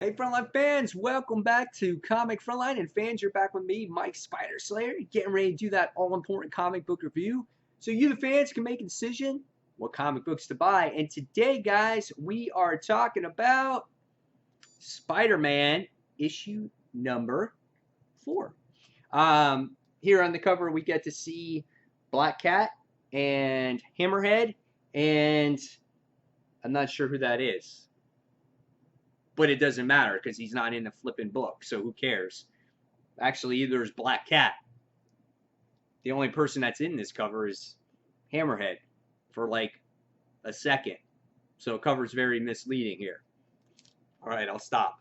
Hey Frontline fans, welcome back to Comic Frontline, and fans, you're back with me, Mike Spider Slayer, getting ready to do that all-important comic book review so you the fans can make a decision what comic books to buy. And today, guys, we are talking about Spider-Man issue number 4. Here on the cover, we get to see Black Cat and Hammerhead, and I'm not sure who that is. But it doesn't matter because he's not in the flipping book, so who cares? Actually, there's Black Cat. The only person that's in this cover is Hammerhead for like a second. So the cover's very misleading here. Alright, I'll stop.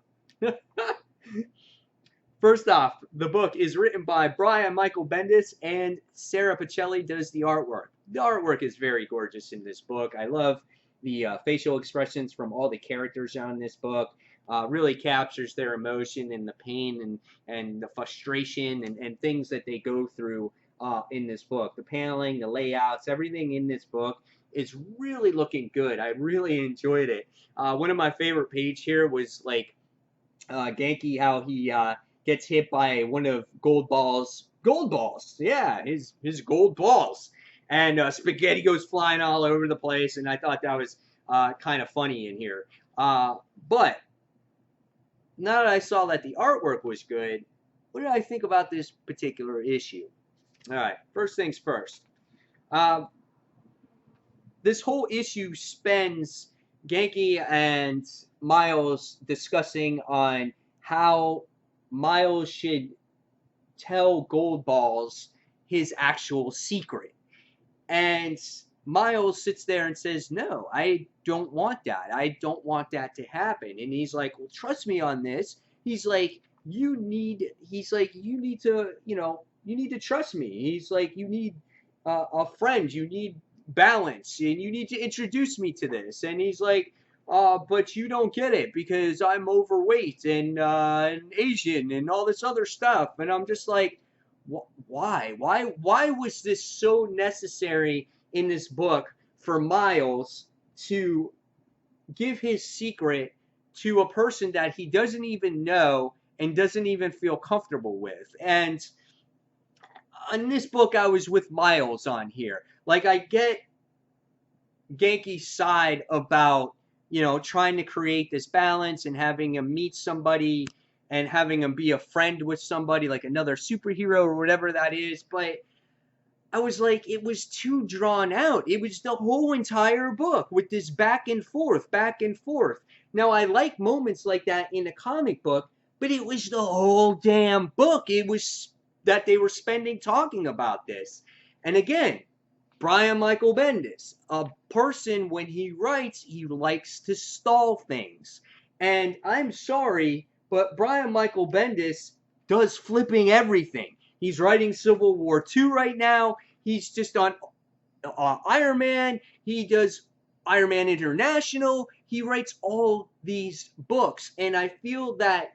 First off, the book is written by Brian Michael Bendis, and Sarah Pichelli does the artwork. The artwork is very gorgeous in this book. I love the facial expressions from all the characters on this book. Really captures their emotion and the pain and the frustration and things that they go through in this book. The paneling, the layouts, everything in this book is really looking good. I really enjoyed it. One of my favorite pages here was like Genki, how he gets hit by one of Gold Ball's yeah, his gold balls. And spaghetti goes flying all over the place, and I thought that was kind of funny in here. But now that I saw that the artwork was good, what did I think about this particular issue? Alright, first things first. This whole issue spends Genki and Miles discussing on how Miles should tell Gold Balls his actual secret. And Miles sits there and says, no, I don't want that. I don't want that to happen. And he's like, well, trust me on this. He's like, you need to, you need to trust me. He's like, you need a friend. You need balance. And you need to introduce me to this. And he's like, but you don't get it because I'm overweight and Asian and all this other stuff. And I'm just like, why? Why was this so necessary in this book for Miles to give his secret to a person that he doesn't even know and doesn't even feel comfortable with? And in this book, I was with Miles on here. Like, I get Genki's side about, trying to create this balance and having him meet somebody and having him be a friend with somebody, like another superhero or whatever that is. But I was like, it was too drawn out. It was the whole entire book with this back and forth, back and forth. Now, I like moments like that in a comic book, but it was the whole damn book. It was that they were spending talking about this. And again, Brian Michael Bendis, a person, when he writes, he likes to stall things. And I'm sorry, but Brian Michael Bendis does flipping everything. He's writing Civil War II right now. He's just on Iron Man. He does Iron Man International. He writes all these books. And I feel that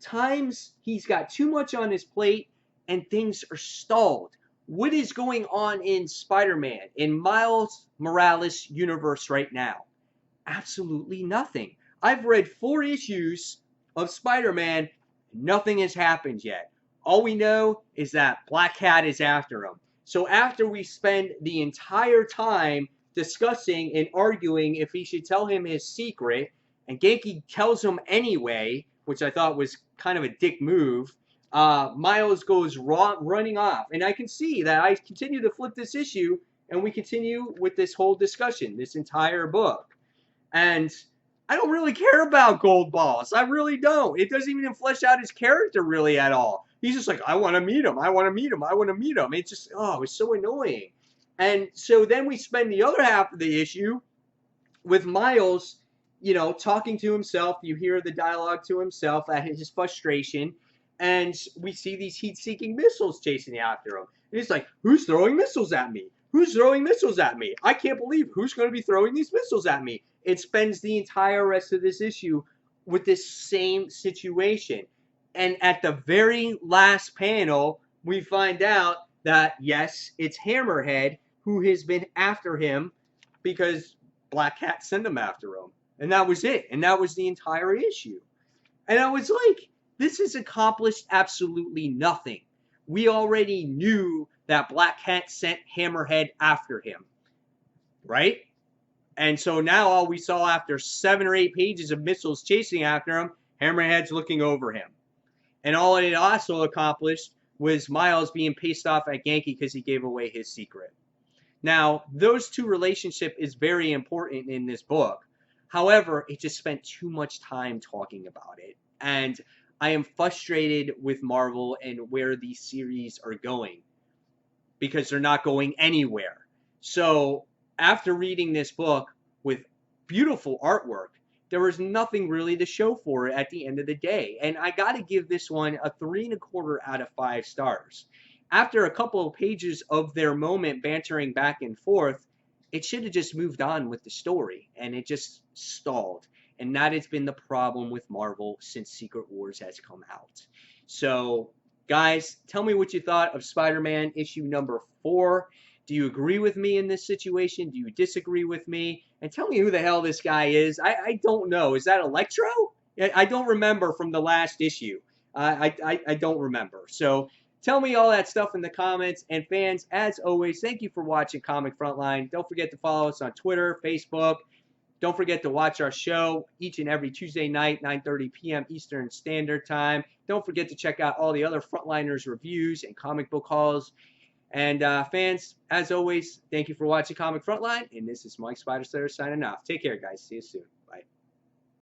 times he's got too much on his plate and things are stalled. What is going on in Spider-Man, in Miles Morales' universe right now? Absolutely nothing. I've read 4 issues of Spider-Man, nothing has happened yet. All we know is that Black Cat is after him. So after we spend the entire time discussing and arguing if he should tell him his secret, and Genki tells him anyway, which I thought was kind of a dick move, Miles goes running off. And I can see that I continue to flip this issue, and we continue with this whole discussion, this entire book. And I don't really care about Gold Balls. I really don't. It doesn't even flesh out his character really at all. He's just like, I want to meet him. I want to meet him. I want to meet him. It's just, oh, it's so annoying. And so then we spend the other half of the issue with Miles, talking to himself. You hear the dialogue to himself at his frustration. And we see these heat-seeking missiles chasing after him. And he's like, who's throwing missiles at me? Who's throwing missiles at me? I can't believe who's going to be throwing these missiles at me. It spends the entire rest of this issue with this same situation. And at the very last panel, we find out that, yes, it's Hammerhead who has been after him because Black Cat sent him after him. And that was it. And that was the entire issue. And I was like, this has accomplished absolutely nothing. We already knew that Black Cat sent Hammerhead after him, right? And so now all we saw after 7 or 8 pages of missiles chasing after him, Hammerhead's looking over him. And all it also accomplished was Miles being pissed off at Genki because he gave away his secret. Now, those two relationship is very important in this book. However, it just spent too much time talking about it. And I am frustrated with Marvel and where these series are going because they're not going anywhere. So, after reading this book with beautiful artwork, there was nothing really to show for it at the end of the day. And I got to give this one a 3.25 out of 5 stars. After a couple of pages of their moment bantering back and forth, it should have just moved on with the story, and it just stalled. And that has been the problem with Marvel since Secret Wars has come out. So, guys, tell me what you thought of Spider-Man issue number 4. Do you agree with me in this situation? Do you disagree with me? And tell me who the hell this guy is. I don't know. Is that Electro? I don't remember from the last issue. I don't remember. So tell me all that stuff in the comments. And fans, as always, thank you for watching Comic Frontline. Don't forget to follow us on Twitter, Facebook. Don't forget to watch our show each and every Tuesday night, 9:30 p.m. Eastern Standard Time. Don't forget to check out all the other Frontliners reviews and comic book hauls. And fans, as always, thank you for watching Comic Frontline. And this is Mike Spider Slayer signing off. Take care, guys. See you soon.